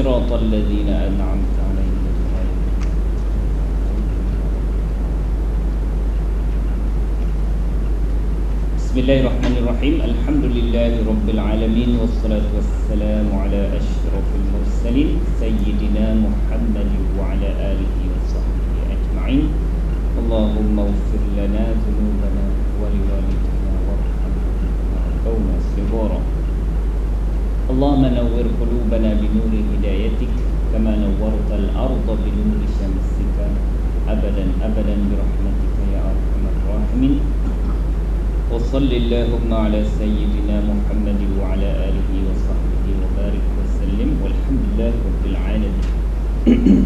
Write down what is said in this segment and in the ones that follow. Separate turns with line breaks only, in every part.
صراط الذين أنعمت عليهم. Bismillahirrahmanirrahim. Alhamdulillahi Rabbil Alamin. Wassalatu wassalamu ala ashrafil mursalin Sayyidina Muhammadin wa ala alihi wa sahbihi ajma'in. Allahumma ufir lana dhunubana wa liwalidina warhamna qawma sigara. Allahumma nawwir qulubana binuri hidayatik kama nawwartal arda binuri syamsika abadan abadan birahmatika ya arhamar rahimin. وصل اللهم على سيدنا محمد وعلى آله وصحبه وبارك وسلم والحمد لله رب العالمين.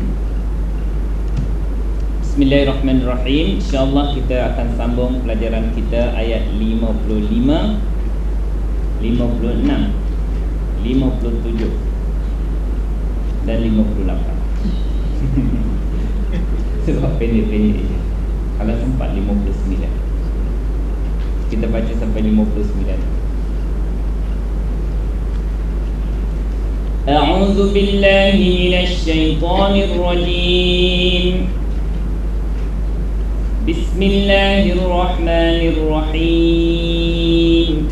Bismillahirrahmanirrahim. InsyaAllah kita akan sambung pelajaran kita ayat 55, 56, 57 dan 58. Sebab pendek-pendek je. Kalau sempat 59, kita baca sampai 59. A'udzu billahi minasy syaithanir rajim. Bismillahirrahmanirrahim.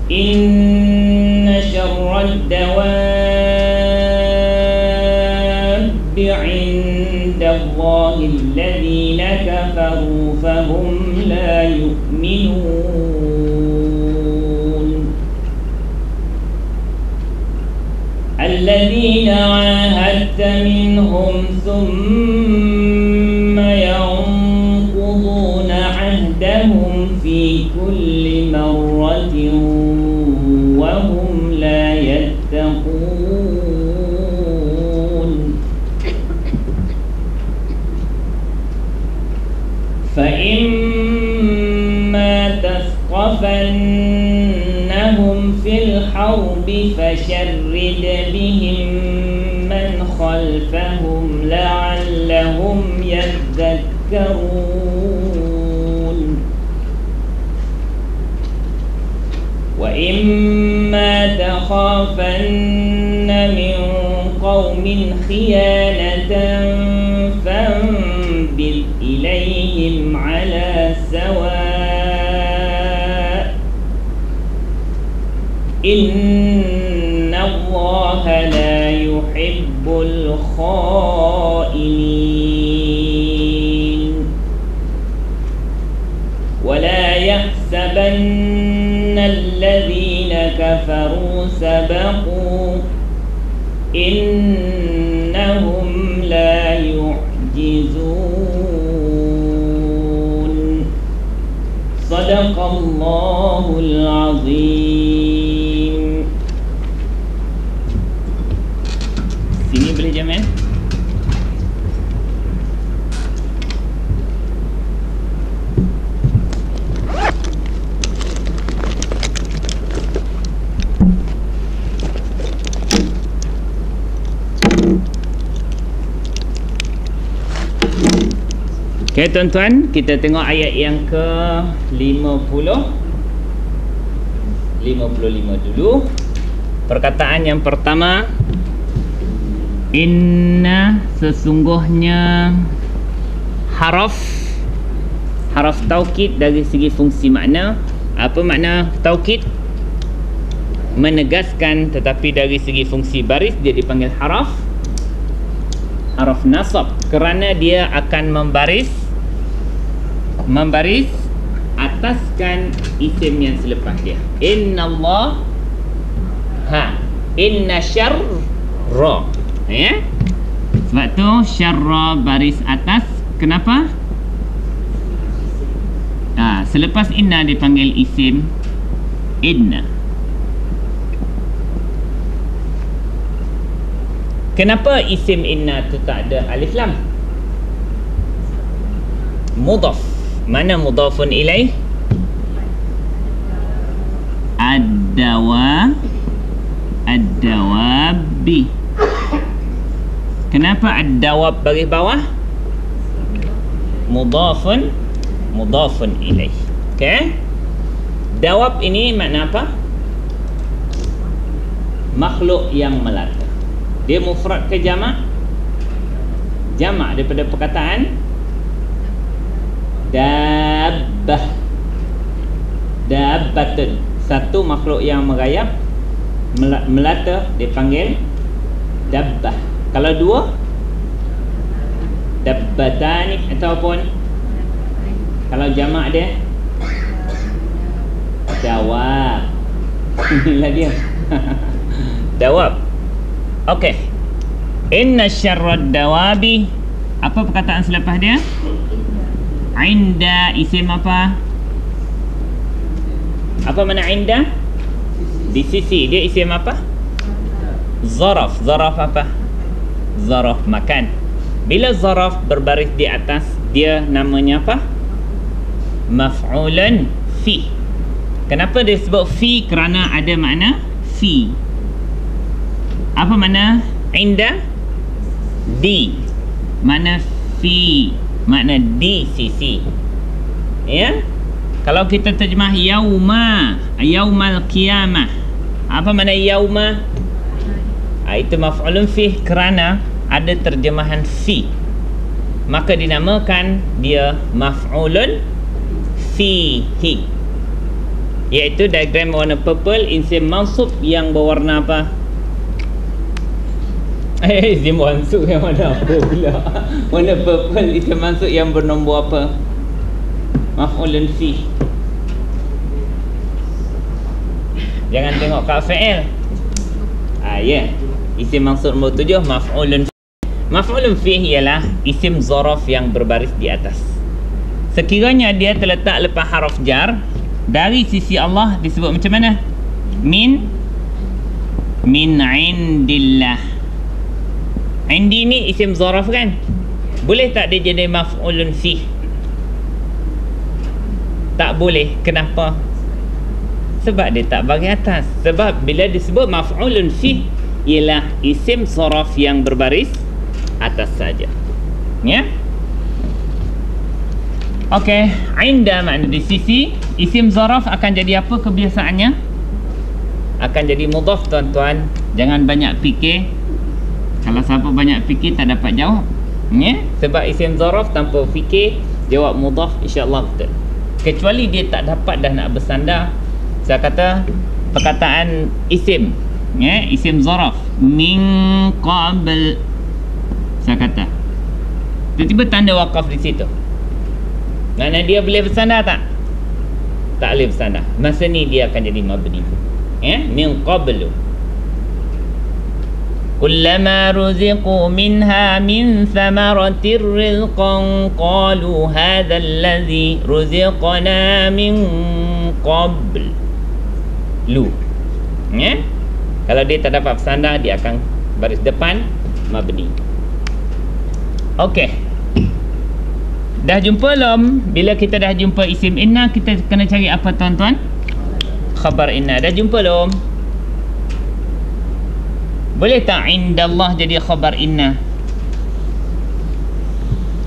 Inna syarrad dawabbi 'indallahi alladhina kafaru فهم لا يؤمنون الذين عاهدت منهم ثم ينقضون عهدهم في كل مرة وهم لا يتقون فإما تثقفنهم في الحرب فشرد بهم من خلفهم لعلهم يذكرون وإما تخافن من قوم خيانة فانبذ إليهم على سواء إن الله لا يحب الخائنين ولا يحسبن الذين كفروا سبقوا إنهم لا يعجزون صدق الله العظيم. Sini boleh jamin? Okay tuan-tuan, kita tengok ayat yang ke-50 dulu. Perkataan yang pertama, inna, sesungguhnya. Haraf taukid dari segi fungsi makna. Apa makna taukid? Menegaskan, tetapi dari segi fungsi baris dia dipanggil haraf nasab kerana dia akan membaris ataskan isim yang selepas dia. Innallah, inna syarra, ya. Sebab tu syarra baris atas. Kenapa? Selepas inna dipanggil isim inna. Kenapa isim inna tu tak ada alif lam? Mudhaf. Mana mudhafun ilaih? Ad-dawabi. Kenapa ad-dawab bagi bawah? Mudhafun ilaih. Okey. Dawab ini makna apa? makhluk yang melata. Dia mufrad ke jamak? Jamak daripada perkataan dabbah. Dabbatun, satu makhluk yang merayap melata dipanggil dabbah. Kalau dua, dabbatani, ataupun kalau jamak dia dawab. Inilah dia. Dawab. Okey. Inna syarrad dawabi. Apa perkataan selepas dia? Inda, isim apa? Apa mana inda? Di sisi. Dia isim apa? Zaraf. Zaraf apa? Zaraf makan. Bila zaraf berbaris di atas, dia namanya apa? Maf'ulan fi. Kenapa dia sebut fi? Kerana ada makna fi. Apa makna inda? Di. Makna fi, makna di sisi. Ya? Kalau kita terjemah yauma, yaumal qiyamah. Apa makna yauma? Itu maf'ulun fi kerana ada terjemahan fi. Maka dinamakan dia maf'ulun fihi. Iaitu diagram warna purple, isim mansub yang berwarna apa? Isim mansub yang warna apa pula? Warna purple, isim mansub yang bernombor apa? Maf'ulun fi. Jangan tengok kat fi'il. Ya. Isim mansub nombor 7 maf'ulun fi. Maf'ulun fi ialah isim zaraf yang berbaris di atas. Sekiranya dia terletak lepas haraf jar, dari sisi Allah disebut macam mana? Min indillah. Indi ni isim zaraf kan? Boleh tak dia jadi maf'ulun fi? Tak boleh. Kenapa? Sebab dia tak bagi atas. Sebab bila disebut maf'ulun fi, ialah isim zaraf yang berbaris atas saja. Ya? Okey, inda makna di sisi. Isim zaraf akan jadi apa kebiasaannya? Akan jadi mudhaf, tuan-tuan. Jangan banyak fikir. Kalau siapa banyak fikir tak dapat jawab. Ya? Sebab isim zaraf tanpa fikir, jawab mudhaf insya-Allah betul. Kecuali dia tak dapat dah nak bersandar. Saya kata perkataan isim, ya, isim zaraf min qabl. Saya kata tiba-tiba tanda wakaf di situ. Mana dia boleh bersandar tak? Tak boleh bersandar. Masa ni dia akan jadi mabni. Ya, min qablu. Kullama ruziqu minha min thamaratir rizqan qalu hadha alladhi ruziqana min qabl. Lu. Ya? Kalau dia tak dapat bersandar, dia akan baris depan mabni. Okey. Dah jumpa belum? Bila kita dah jumpa isim inna, kita kena cari apa, tuan-tuan? Khabar inna. Dah jumpa belum? Boleh tak indallah jadi khabar inna?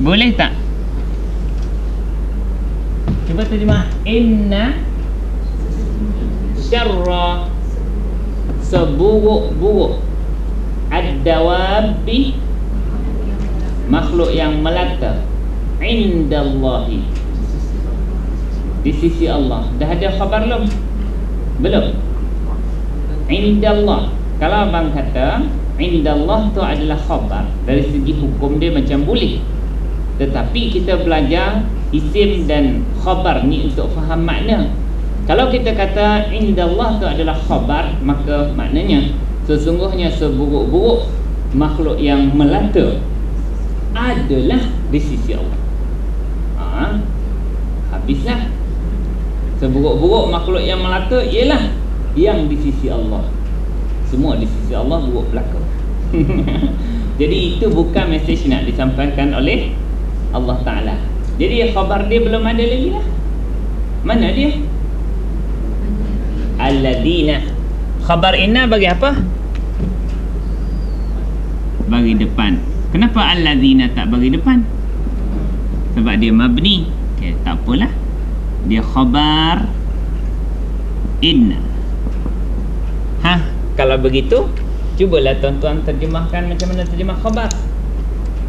Boleh tak? Cuba terjemah. Inna syarra, seburuk-buruk, ad-dawabi, makhluk yang melata, indallahi, di sisi Allah. Dah ada khabar belum? Belum. Indallah. Kalau abang kata indallah tu adalah khabar, dari segi hukum dia macam boleh. Tetapi kita belajar isim dan khabar ni untuk faham makna. Kalau kita kata indallah tu adalah khabar, maka maknanya sesungguhnya seburuk-buruk makhluk yang melata adalah di sisi Allah. Habislah. Seburuk-buruk makhluk yang melata ialah yang di sisi Allah. Semua di sisi Allah buruk belaka. Jadi itu bukan mesej nak disampaikan oleh Allah Ta'ala. Jadi khabar dia belum ada lagi lah. Mana dia? Alladina. Khabar inna bagi apa? Bagi depan. Kenapa alladina tak bagi depan? Sebab dia mabni. Okay, tak apalah. Dia khabar inna. Kalau begitu, cubalah tuan-tuan terjemahkan macam mana terjemah khabar.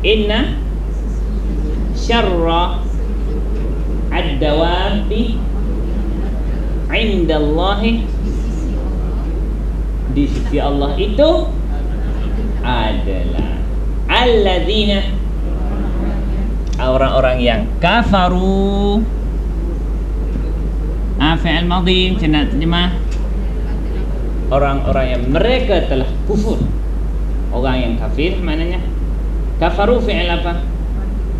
Inna syarra ad-dawabi indallahi, di sisi Allah itu adalah alladzina, orang-orang yang kafaru. Fi'il madhi macam nak terjemah? Orang-orang yang mereka telah kufur. Orang yang kafir maknanya. Kafaru fi'il apa?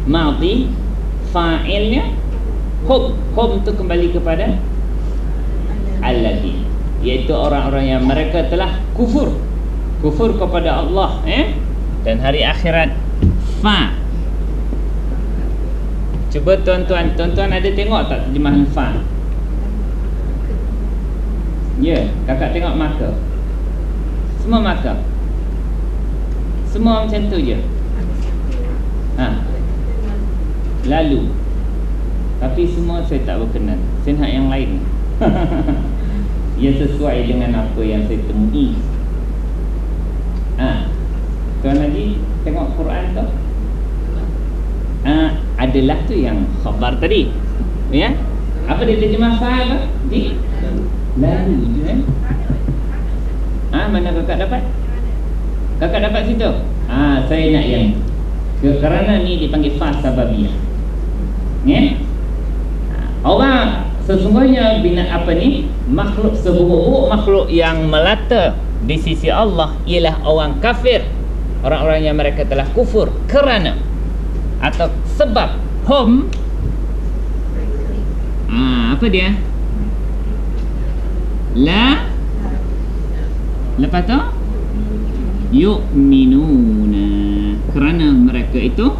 Madhi, fa'ilnya hum. Hum tu kembali kepada alladhi, iaitu orang-orang yang mereka telah kufur. Kufur kepada Allah dan hari akhirat. Fa. Cuba tuan-tuan ada tengok tak terjemahan fa? Ya, kakak tengok marker. Semua marker. Semua macam tu je. Lalu. Tapi semua saya tak berkenan. Saya nak yang lain. Yang sesuai dengan apa yang saya temui. Tuan Haji tengok Quran tu. Adalah tu yang khabar tadi. Ya? Apa dia terjemah fa apa? Lalu je mana kakak dapat? Kakak dapat situ? Saya nak yang kerana ni dipanggil fa sababiyah. Orang sesungguhnya bina apa ni? Makhluk seburuk-buruk makhluk yang melata di sisi Allah ialah orang kafir. Orang-orang yang mereka telah kufur kerana atau sebab hum apa dia? Lepas tu yu'minuna, kerana mereka itu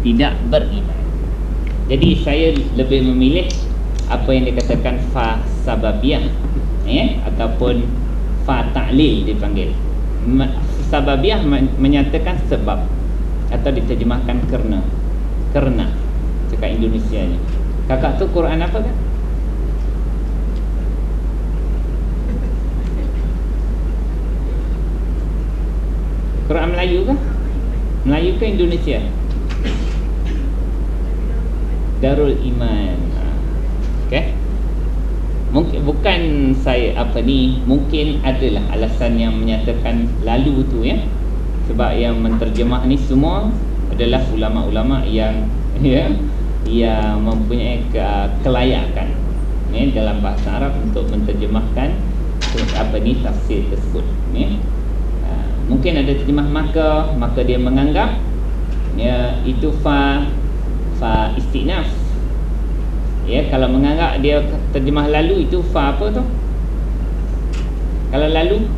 tidak beriman. Jadi saya lebih memilih apa yang dikatakan fa sababiyah ataupun fa ta'lil dipanggil. Sababiyah menyatakan sebab atau diterjemahkan kerana cakap Indonesianya. Kakak tu Quran apa kan? Quran Melayu ke? Melayu ke Indonesia? Darul Iman. Okey. Mungkin bukan saya mungkin adalah alasan yang menyatakan lalu tu ya. Sebab yang menterjemah ni semua adalah ulama-ulama yang yang mempunyai kelayakan dalam bahasa Arab untuk menterjemahkan tafsir tersebut. Mungkin ada terjemah maka dia menganggap itu fa istinaf. Kalau menganggap dia terjemah lalu itu fa apa tu? Kalau lalu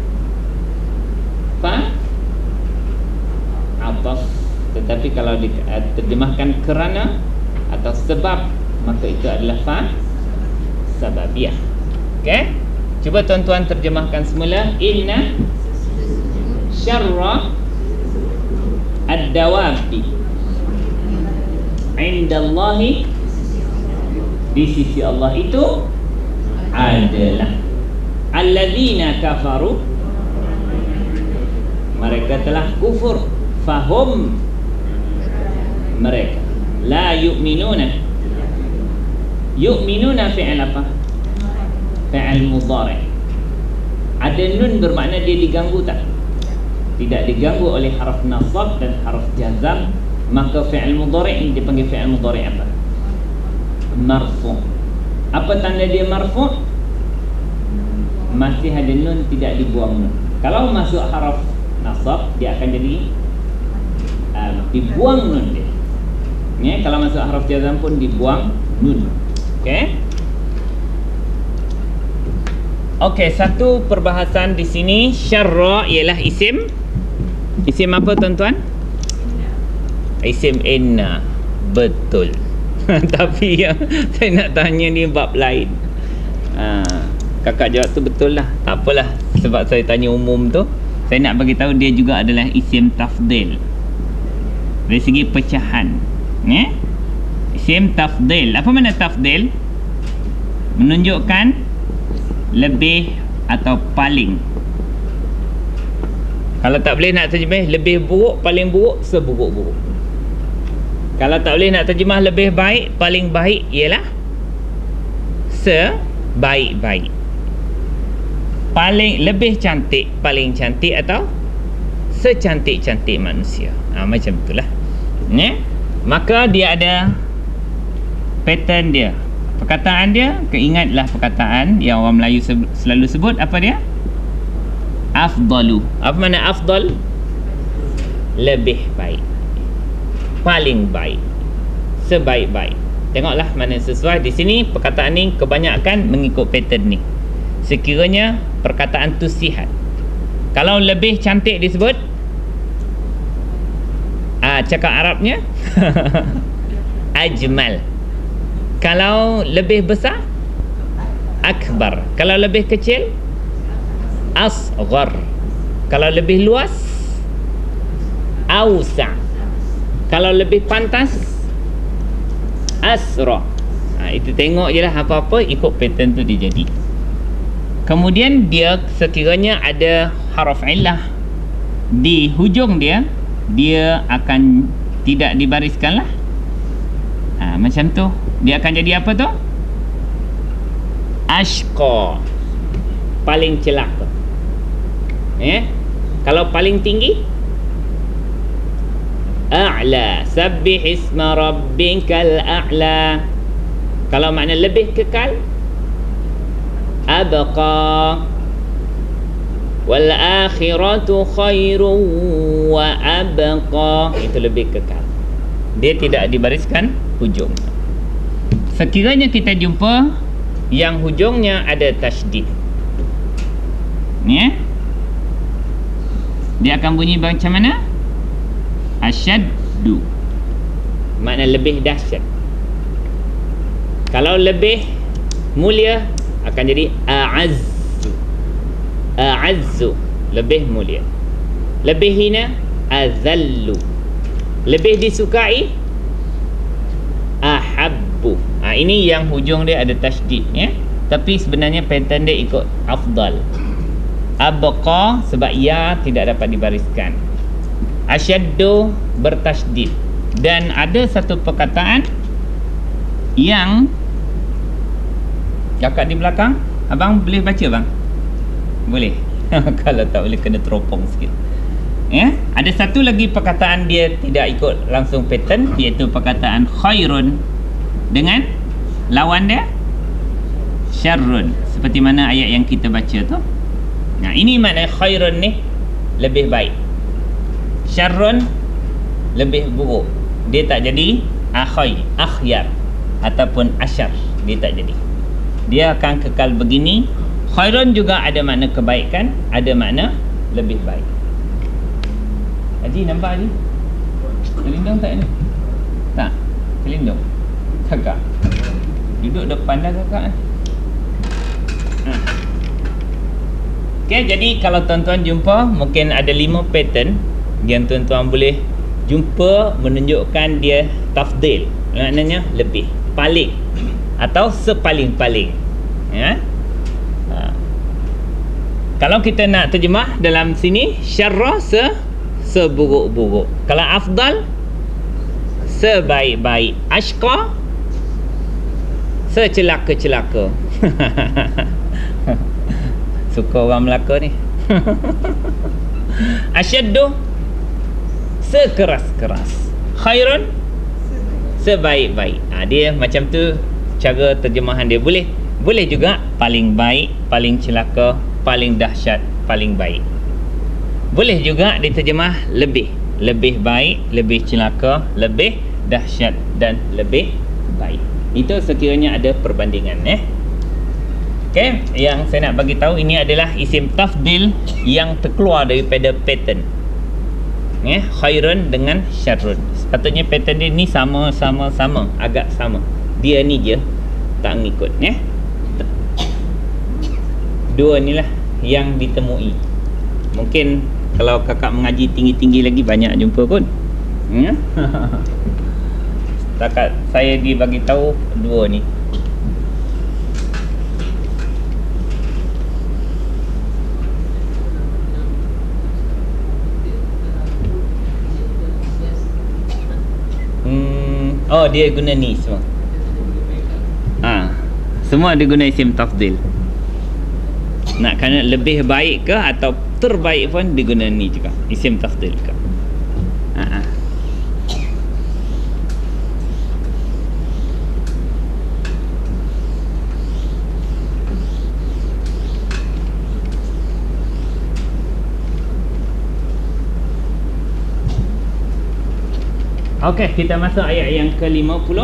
fa ataf, tetapi kalau diterjemahkan kerana atau sebab maka itu adalah fa sababiyah. Okey? Cuba tuan-tuan terjemahkan semula. Inna syarra ad-dawabi indallahi, di sisi Allah itu adalah alladzina kafaru, mereka telah kufur, fahum, mereka la yu'minuna. Yu'minuna fi'il apa? Fi'il mudhari'. Ada nun bermakna dia diganggu tak? Tidak diganggu oleh haraf nasab dan haraf jazam, maka fi'il mudhari' ini dipanggil fi'il mudhari' apa? Marfu'. Apa tanda dia marfu'? Masih ada nun, tidak dibuang nun. Kalau masuk haraf nasab, dia akan jadi dibuang nun dia. Kalau masuk haraf jazam pun dibuang nun. Okey, satu perbahasan di sini, syarra ialah isim. Isim apa tuan-tuan? Isim inna. Betul. Tapi saya nak tanya ni bab lain. Kakak jawab tu betul lah. Tak apalah, sebab saya tanya umum tu, saya nak bagi tahu dia juga adalah isim tafdil. Dari segi pecahan. Isim tafdil. Apa makna tafdil? Menunjukkan lebih atau paling. Kalau tak boleh nak terjemah lebih buruk, paling buruk, seburuk-buruk. Kalau tak boleh nak terjemah lebih baik, paling baik ialah sebaik-baik. Paling lebih cantik, paling cantik, atau secantik-cantik manusia. Macam itulah. Maka dia ada pattern dia. Perkataan dia, keingatlah perkataan yang orang Melayu selalu sebut. Apa dia? Afdalu. Apa makna afdal? Lebih baik, paling baik, sebaik-baik. Tengoklah mana sesuai. Di sini perkataan ni kebanyakan mengikut pattern ni. Sekiranya perkataan tu sihat. Kalau lebih cantik disebut, cakap Arabnya ajmal. Kalau lebih besar, akbar. Kalau lebih kecil, asghar. Kalau lebih luas, ausa. Kalau lebih pantas, asra. Itu tengok je lah, apa-apa ikut pattern tu dia jadi. Kemudian dia sekiranya ada haraf illah di hujung dia, dia akan tidak dibariskan lah. Macam tu. Dia akan jadi apa tu? Ashqa, paling celaka. Kalau paling tinggi, a'la, sabbih isma rabbikal a'la. Kalau makna lebih kekal, abqa, wal akhiratu khairun wa abqa. Itu lebih kekal. Dia tidak dibariskan hujung. Sekiranya kita jumpa yang hujungnya ada tasydid, dia akan bunyi macam mana? Asyaddu, makna lebih dahsyat. Kalau lebih mulia akan jadi a'azzu. A'azzu, lebih mulia. Lebih hina, azallu. Lebih disukai, ahabbu. Ini yang hujung dia ada tasydid, tapi sebenarnya pattern dia ikut afdal. Abqa sebab ya tidak dapat dibariskan. Asyaddu bertasydid. Dan ada satu perkataan yang kakak di belakang, abang boleh baca bang? Boleh. Kalau tak boleh kena teropong sikit. Ada satu lagi perkataan dia tidak ikut langsung pattern, iaitu perkataan khairun dengan lawan dia syarrun, seperti mana ayat yang kita baca tu. Ini makna khairun ni lebih baik, syarrun lebih buruk. Dia tak jadi akhyar ataupun asyar. Dia tak jadi. Dia akan kekal begini. Khairun juga ada makna kebaikan, ada makna lebih baik. Haji nampak Haji? Kelindung tak ni? Tak? Kelindung? Kakak duduk depan dah kakak. Jadi kalau tuan-tuan jumpa, mungkin ada 5 pattern yang tuan-tuan boleh jumpa menunjukkan dia tafdil, maknanya lebih, paling, atau sepaling-paling. Kalau kita nak terjemah dalam sini, syarra seburuk-buruk. Kalau afdal, sebaik-baik. Ashqa, secelaka-celaka. Suka orang Melaka ni. Asyaddu, sekeras-keras. Khairun, sebaik-baik. Dia macam tu cara terjemahan dia. Boleh juga paling baik, paling celaka, paling dahsyat, paling baik. Boleh juga diterjemah lebih baik, lebih celaka, lebih dahsyat dan lebih baik. Itu sekiranya ada perbandingan. Yang saya nak bagi tahu ini adalah isim tafdil yang terkeluar daripada pattern. Khairun dengan syarrun. Sepatutnya pattern dia ni sama, agak sama. Dia ni je tak ngikut. Dua ni lah yang ditemui. Mungkin kalau kakak mengaji tinggi-tinggi lagi banyak jumpa pun. Setakat saya dibagi tahu dua ni. Oh, dia guna ni semua. Semua dia guna isim tafdil. Nak kena lebih baik ke atau terbaik pun dia guna ni juga, isim tafdil juga. Okey, kita masuk ayat yang ke-50.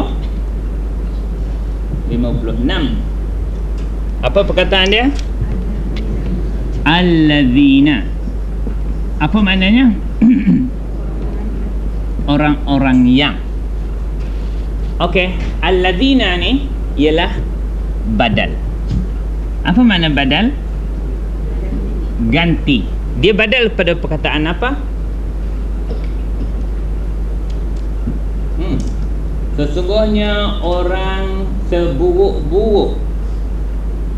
56. Apa perkataan dia? Allazina. Apa maknanya? Orang-orang yang. Okey, allazina ni ialah badal. Apa makna badal? Ganti. Dia badal pada perkataan apa? Sesungguhnya orang seburuk-buruk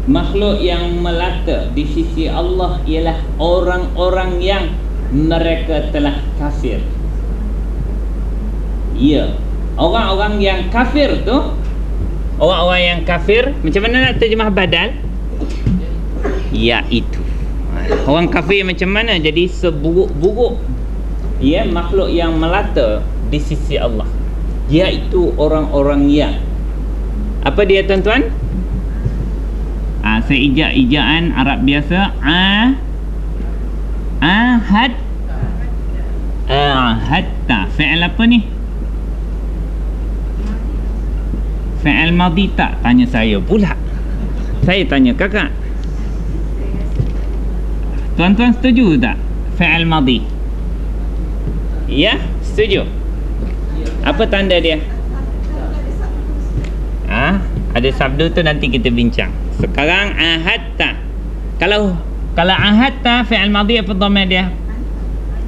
makhluk yang melata di sisi Allah ialah orang-orang yang mereka telah kafir. Ya, orang-orang yang kafir tu, orang-orang yang kafir, macam mana nak terjemah badal? Iaitu orang kafir macam mana jadi seburuk-buruk, ya, makhluk yang melata di sisi Allah, iaitu orang-orang yang apa dia tuan-tuan? Seijaan Arab biasa. Hatta. Fi'il apa ni? Fi'il madhi tak? Tanya saya pula. Saya tanya kakak. Tuan-tuan setuju tak? Fi'il madhi. Ya, setuju. Apa tanda dia? Ada sabdu tu nanti kita bincang. Sekarang ahadta. Kalau ahadta fi'il madhi apa dhamir dia?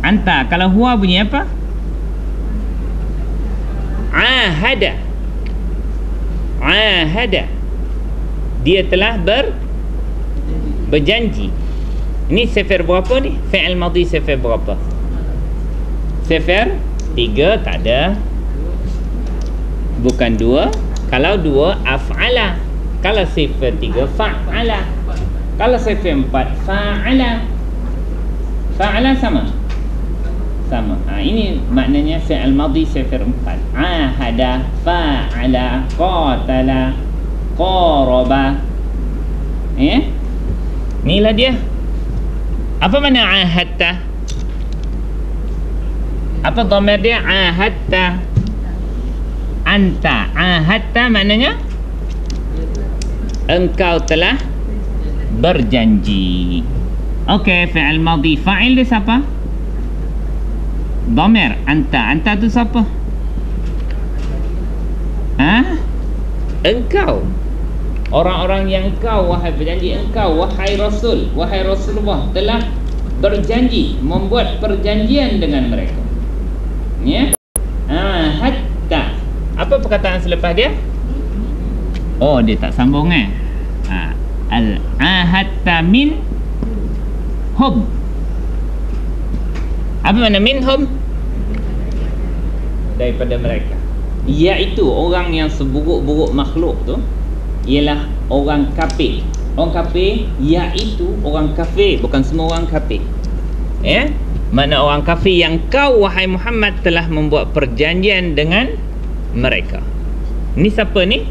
Anta. Kalau huwa bunyi apa? Ahada. Dia telah berjanji. Ini sifir berapa ni? Fi'il madhi sifir berapa? Sifir 3 tak ada. Bukan 2. Kalau 2 af'ala. Kalau sifir 3 fa'ala. Kalau sifir 4 fa'ala. Fa'ala sama. Ini maknanya fi'il madhi sifir 4. Ahada, fa'ala, qatala, qaraba. Inilah dia. Apa makna ahadta? Apa dhamir dia? Ahadta. Anta. Ahadta maknanya engkau telah berjanji. Okey, fi'il madhi. Fa'il dia siapa? Dhamir. Anta. Anta tu siapa? Engkau. Orang-orang yang engkau, wahai berjanji, engkau, wahai Rasul, wahai Rasulullah, telah berjanji, membuat perjanjian dengan mereka. Ya? Hatta. Apa perkataan selepas dia? Oh, dia tak sambung al-ahadta min hum. Apa makna min hum? Daripada mereka. Iaitu orang yang seburuk-buruk makhluk tu ialah orang kafir. Orang kafir iaitu orang kafir, bukan semua orang kafir. Ya? Mana orang kafir yang kau, wahai Muhammad, telah membuat perjanjian dengan mereka. Ni siapa ni?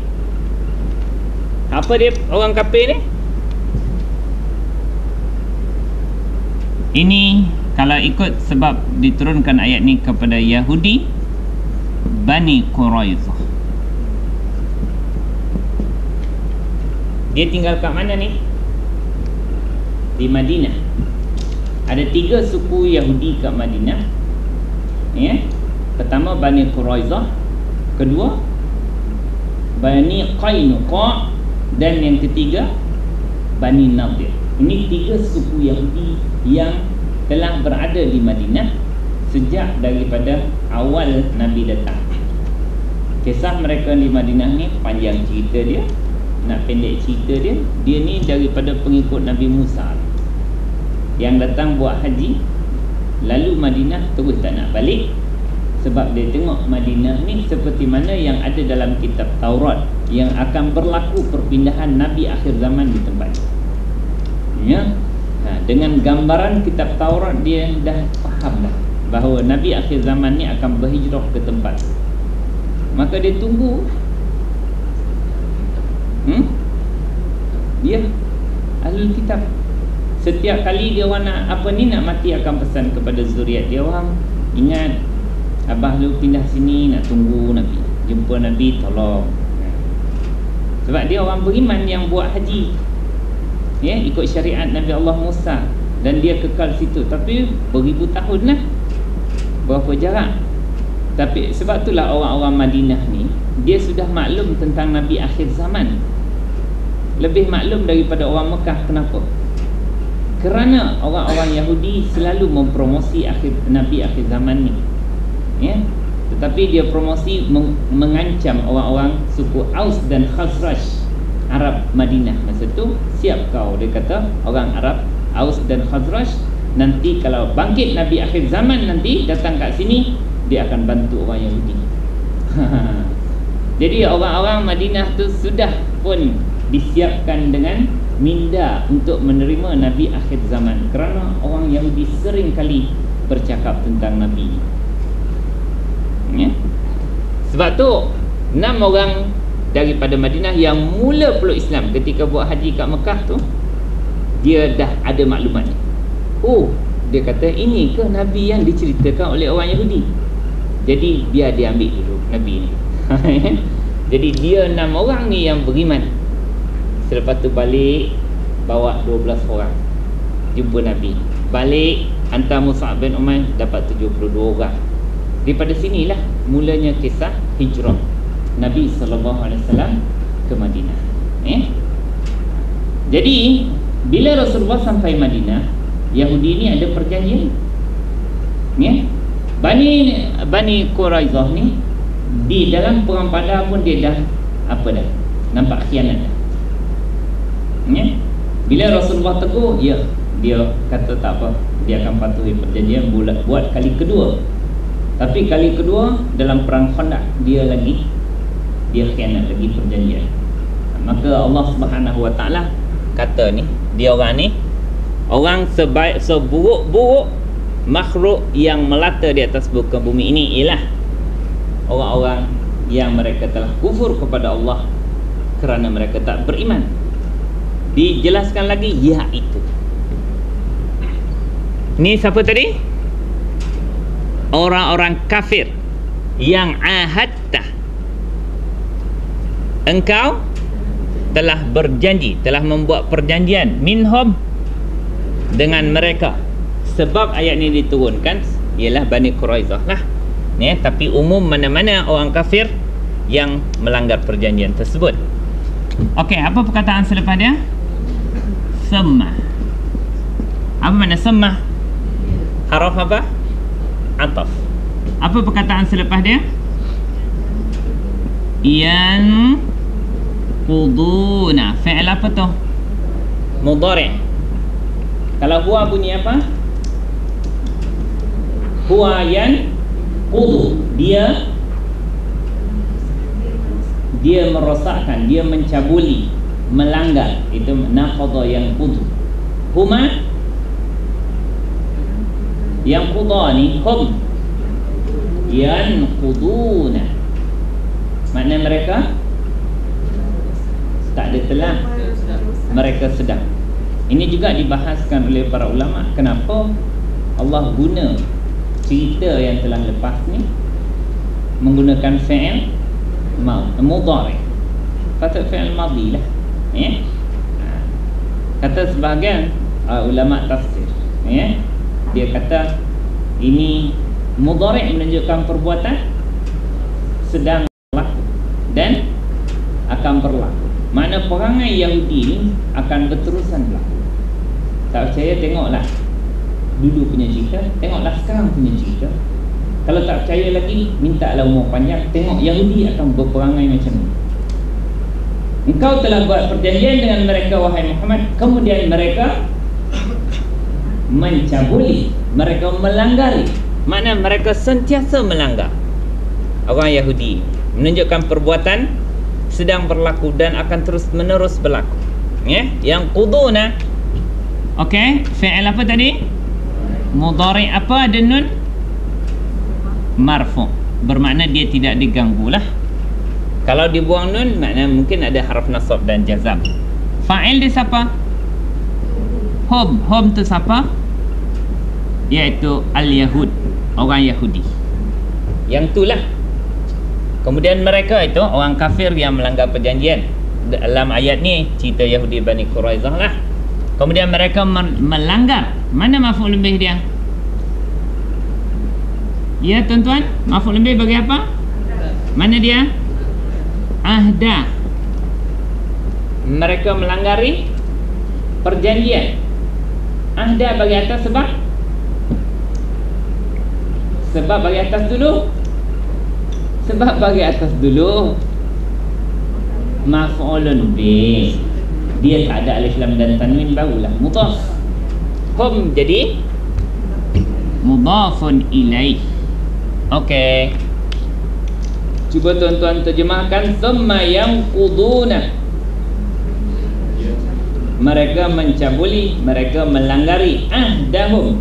Apa dia orang kafir ni? Ini kalau ikut sebab diturunkan ayat ni kepada Yahudi Bani Quraizah. Dia tinggal kat mana ni? Di Madinah. Ada 3 suku Yahudi kat Madinah. Ya. Pertama Bani Quraizah, kedua Bani Qainuqa, dan yang ketiga Bani Nadir. Ini 3 suku Yahudi yang telah berada di Madinah sejak daripada awal Nabi datang. Kisah mereka di Madinah ni panjang cerita dia. Nak pendek cerita dia, dia ni daripada pengikut Nabi Musa yang datang buat haji, lalu Madinah terus tak nak balik Sebab dia tengok Madinah ni seperti mana yang ada dalam kitab Taurat, yang akan berlaku perpindahan Nabi akhir zaman di tempat ni. Ya. Dengan gambaran kitab Taurat, dia dah faham dah bahawa Nabi akhir zaman ni akan berhijrah ke tempat. Maka dia tunggu. Dia Ahlul Kitab. Setiap kali dia orang nak nak mati, akan pesan kepada zuriat dia orang, ingat abah lu pindah sini, nak tunggu Nabi, jumpa Nabi, tolong. Sebab dia orang beriman yang buat haji, ya, ikut syariat Nabi Allah Musa, dan dia kekal situ. Tapi beribu tahun lah, berapa jarak. Tapi sebab itulah orang-orang Madinah ni, dia sudah maklum tentang Nabi akhir zaman, lebih maklum daripada orang Mekah. Kenapa? Kerana orang-orang Yahudi selalu mempromosi Nabi akhir zaman ni, ya. Tetapi dia promosi mengancam orang-orang suku Aus dan Khazraj, Arab Madinah masa tu. Siap kau, dia kata, orang Arab Aus dan Khazraj, nanti kalau bangkit Nabi akhir zaman nanti datang kat sini, dia akan bantu orang Yahudi. Jadi orang-orang Madinah tu sudah pun disiapkan dengan minda untuk menerima Nabi akhir zaman, kerana orang Yahudi sering kali bercakap tentang Nabi, ya? Sebab tu 6 orang daripada Madinah yang mula peluk Islam ketika buat haji kat Mekah tu, dia dah ada maklumat. Oh, dia kata, ini ke Nabi yang diceritakan oleh orang Yahudi? Jadi biar dia ambil dulu Nabi ni. Jadi dia 6 orang ni yang beriman. Selepas tu balik, bawa 12 orang jumpa Nabi. Balik, hantar Mus'ab bin Umair, dapat 72 orang. Daripada sinilah mulanya kisah hijrah Nabi SAW ke Madinah. Jadi bila Rasulullah sampai Madinah, Yahudi ni ada perjanjian, ya? Bani Quraizah ni di dalam perang Badar pun dia dah nampak khianat dah, ya? Bila Rasulullah tegur, ya, dia kata tak apa, dia akan patuhi perjanjian buat kali kedua. Tapi kali kedua dalam perang Khandaq, dia khianat lagi perjanjian. Maka Allah Subhanahu Wa Taala kata ni, dia orang ni orang seburuk-buruk makhluk yang melata di atas muka bumi ini ialah orang-orang yang mereka telah kufur kepada Allah kerana mereka tak beriman. Dijelaskan lagi, iaitu ni siapa tadi? Orang-orang kafir yang ahadta, engkau telah berjanji, telah membuat perjanjian, minhum, dengan mereka. Sebab ayat ni diturunkan ialah Bani Quraizah lah, ya, tapi umum mana-mana orang kafir yang melanggar perjanjian tersebut. Okey, apa perkataan selepas dia? Summa. Apa makna summa? Haraf apa? Ataf. Apa perkataan selepas dia? Yan quduna. Fi'il apa tu? Mudhari'. Kalau huwa bunyi apa? Huwa yan qudu. Dia merosakkan, dia mencabuli, melanggar. Itu naqadha yang qudu. Huma yang qudha ni, hum yanquduna, makna mereka tak ada telah, mereka sedang. Ini juga dibahaskan oleh para ulama, kenapa Allah guna cerita yang telah lepas ni menggunakan fi'il mudhari'. Kata fi'il madhi lah, ya? Kata sebahagian ulama tafsir, ya, dia kata ini mudhari' menunjukkan perbuatan sedang berlaku dan akan berlaku. Makna perangai Yahudi ni akan berterusan berlaku. Tak percaya, tengoklah dulu punya cerita, tengoklah sekarang punya cerita. Kalau tak percaya lagi, mintalah umur panjang, tengok Yahudi akan berperangai macam ni. Engkau telah buat perjanjian dengan mereka, wahai Muhammad, kemudian mereka mencabuli, mereka melanggari Makna mereka sentiasa melanggar. Orang Yahudi menunjukkan perbuatan sedang berlaku dan akan terus menerus berlaku. Ya, yang quduna. Okey, fi'il apa tadi? Mudhari' apa ada nun? Marfu'. Bermakna dia tidak diganggu lah. Kalau dibuang nun, makna mungkin ada harf nasab dan jazam. Fa'il dia siapa? Hum. Hum tu siapa? Iaitu al-Yahud, orang Yahudi. Yang itulah. Kemudian mereka itu orang kafir yang melanggar perjanjian. Dalam ayat ni cerita Yahudi Bani Quraizah lah. Kemudian mereka melanggar. Mana maf'ul bih dia? Ya tuan-tuan, maf'ul bih bagi apa? Mana dia? Ahda. Mereka melanggar perjanjian. Ahda bagi atas sebab bagi atas dulu. Sebab bagi atas dulu maf'ulun bih. Dia tak ada alif lam dan tanwin, barulah mudhaf. Hum jadi mudhafun ilaih. Okey. Cuba tuan-tuan terjemahkan. Thumma yanquduna. Mereka mencabuli, mereka melanggar ahdahum,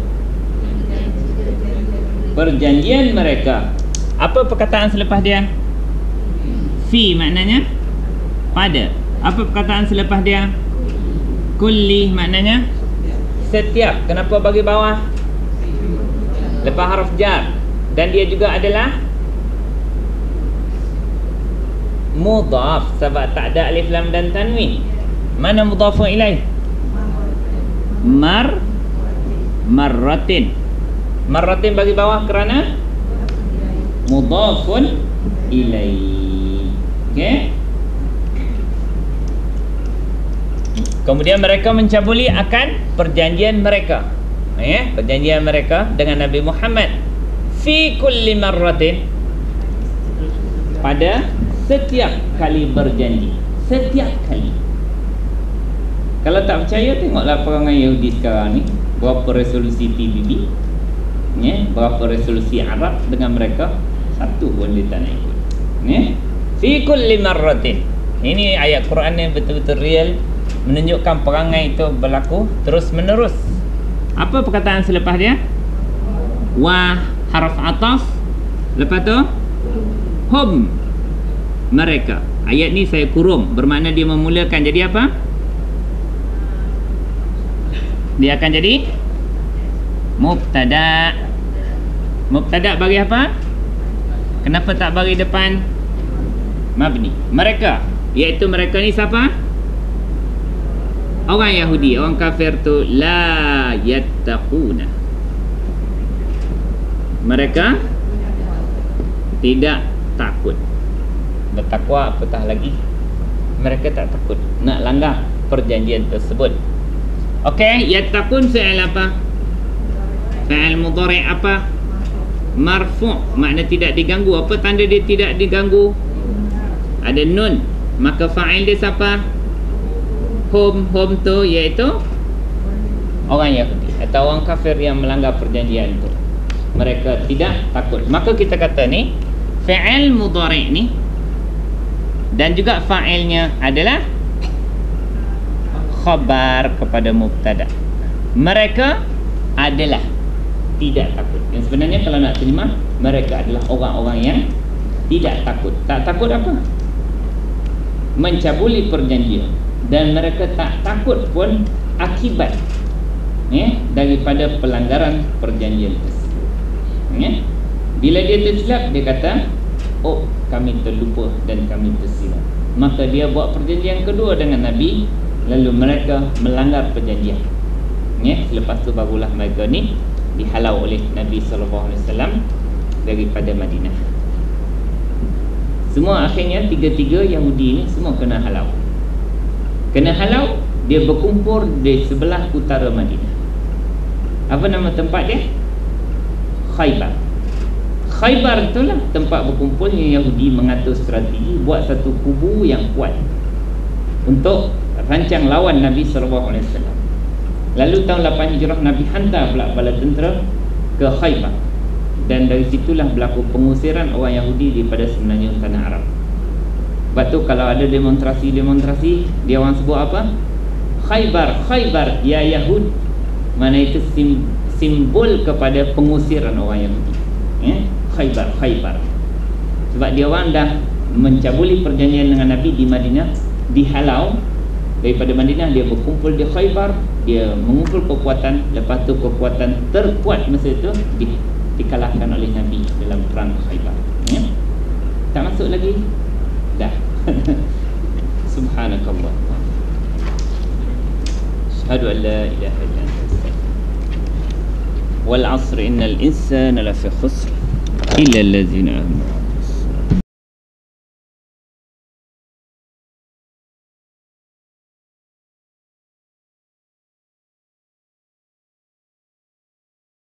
perjanjian mereka. Apa perkataan selepas dia? Fi maknanya pada. Apa perkataan selepas dia? Kulli maknanya setiap. Kenapa bagi bawah? Lepas harf jar. Dan dia juga adalah mudhaf sebab tak ada alif lam dan tanwin. Mana mudhafun ilaih? Marratin. Marratin bagi bawah kerana mudhafun ilaih. Okey. Kemudian mereka mencabuli akan perjanjian mereka. Perjanjian mereka dengan Nabi Muhammad. Fi kulli marratin, pada setiap kali berjanji. Setiap kali. Kalau tak percaya, tengoklah perangai Yahudi sekarang ni. Berapa resolusi PBB, berapa resolusi Arab dengan mereka. Satu pun dia tak nak ikut. Fi kulli marratin. Ini ayat Quran yang betul-betul real, menunjukkan perangai itu berlaku terus menerus. Apa perkataan selepas dia? Wa harf ataf. Lepas tu hum, mereka. Ayat ni saya kurung, bermakna dia memulakan jadi apa? Dia akan jadi mubtada. Mubtada bagi apa? Kenapa tak bagi depan mabni? Mereka, iaitu mereka ni siapa? Orang Yahudi, orang kafir tu la yattaquna. Mereka tidak takut. Bertakwa apatah lagi. Mereka tak takut nak langgar perjanjian tersebut. Okey, yattaqun fi'il apa? Fi'il mudhari' apa? Marfu', makna tidak diganggu. Apa tanda dia tidak diganggu? Ada nun. Maka fa'il dia siapa? Hum tu iaitu orang Yahudi atau orang kafir yang melanggar perjanjian itu. Mereka tidak takut. Maka kita kata ni fi'il mudhari' ni dan juga fa'ilnya adalah khabar kepada mubtada. Mereka adalah tidak takut. Yang sebenarnya kalau nak terjemah, mereka adalah orang-orang yang tidak takut. Tak takut apa? Mencabuli perjanjian. Dan mereka tak takut pun akibat daripada pelanggaran perjanjian tersebut. Bila dia tersilap, dia kata, oh, kami terlupa dan kami tersilap. Maka dia buat perjanjian kedua dengan Nabi, lalu mereka melanggar perjanjian. Selepas tu barulah mereka ni dihalau oleh Nabi SAW daripada Madinah. Semua akhirnya tiga-tiga Yahudi ni semua kena halau. Kena halau, dia berkumpul di sebelah utara Madinah. Apa nama tempat dia? Khaybar. Khaybar itulah tempat berkumpulnya Yahudi mengatur strategi, buat satu kubu yang kuat untuk rancang lawan Nabi SAW. Lalu tahun 8 Hijrah Nabi hantar pula bala tentera ke Khaybar. dan dari situlah berlaku pengusiran orang Yahudi daripada semenanjung tanah Arab. Sebab tu kalau ada demonstrasi, dia orang sebut apa? Khaybar, ya Yahud. Mana itu simbol kepada pengusiran orang Yahudi. Khaybar. Sebab dia orang dah mencabuli perjanjian dengan Nabi di Madinah, dihalau daripada Madinah, dia berkumpul di Khaybar, dia mengumpul kekuatan, lepas tu kekuatan terkuat masa itu dikalahkan oleh Nabi dalam perang Khaybar. Tak masuk lagi? Dah. Subhanakallah. Asyhadu an la ilaha illa anta. Wal 'asri innal insana lafi khusr illa allazina amanu